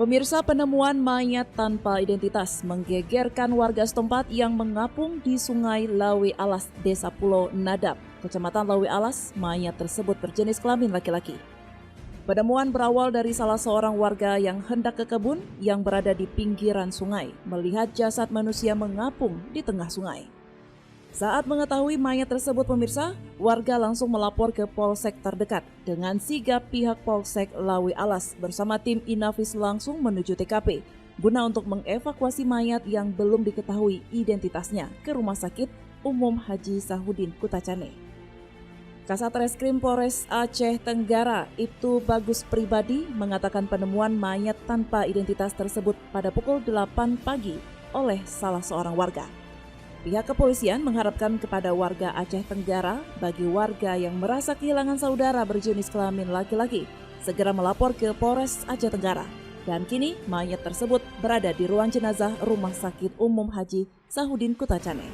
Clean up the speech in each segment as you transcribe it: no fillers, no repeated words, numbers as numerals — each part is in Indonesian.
Pemirsa, penemuan mayat tanpa identitas menggegerkan warga setempat yang mengapung di Sungai Lawi Alas, Desa Pulau Nadap, Kecamatan Lawi Alas. Mayat tersebut berjenis kelamin laki-laki. Penemuan berawal dari salah seorang warga yang hendak ke kebun yang berada di pinggiran sungai, melihat jasad manusia mengapung di tengah sungai. Saat mengetahui mayat tersebut, pemirsa, warga langsung melapor ke Polsek terdekat. Dengan sigap pihak Polsek Lawi Alas bersama tim Inafis langsung menuju TKP guna untuk mengevakuasi mayat yang belum diketahui identitasnya ke Rumah Sakit Umum Haji Sahudin Kutacane. Kasat Reskrim Polres Aceh Tenggara, Ibtu Bagus Pribadi, mengatakan penemuan mayat tanpa identitas tersebut pada pukul 8 pagi oleh salah seorang warga. Pihak kepolisian mengharapkan kepada warga Aceh Tenggara, bagi warga yang merasa kehilangan saudara berjenis kelamin laki-laki, segera melapor ke Polres Aceh Tenggara. Dan kini mayat tersebut berada di ruang jenazah Rumah Sakit Umum Haji Sahudin Kutacane.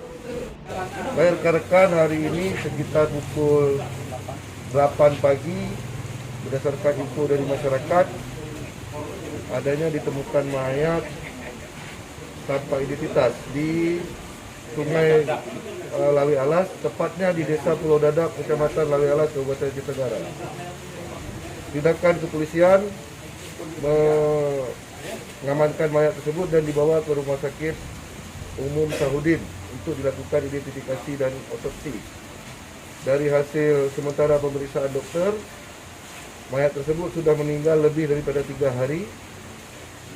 Baik rekan-rekan, hari ini sekitar pukul 8 pagi, berdasarkan info dari masyarakat, adanya ditemukan mayat tanpa identitas di Sungai Lawi Alas, tepatnya di Desa Pulau Nadap, Kecamatan Lawi Alas, Kabupaten Aceh Tenggara. Tindakan kepolisian mengamankan mayat tersebut dan dibawa ke Rumah Sakit Umum Sahudin untuk dilakukan identifikasi dan otopsi. Dari hasil sementara pemeriksaan dokter, mayat tersebut sudah meninggal lebih daripada 3 hari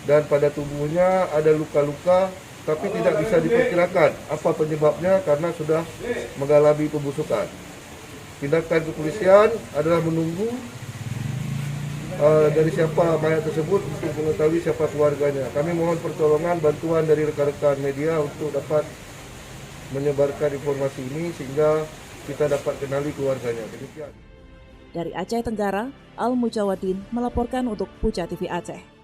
dan pada tubuhnya ada luka-luka, tapi tidak bisa diperkirakan apa penyebabnya karena sudah mengalami pembusukan. Tindakan kepolisian adalah menunggu dari siapa mayat tersebut untuk mengetahui siapa keluarganya. Kami mohon pertolongan bantuan dari rekan-rekan media untuk dapat menyebarkan informasi ini sehingga kita dapat kenali keluarganya. Demikian. Dari Aceh Tenggara, Al Mujawadin melaporkan untuk Puja TV Aceh.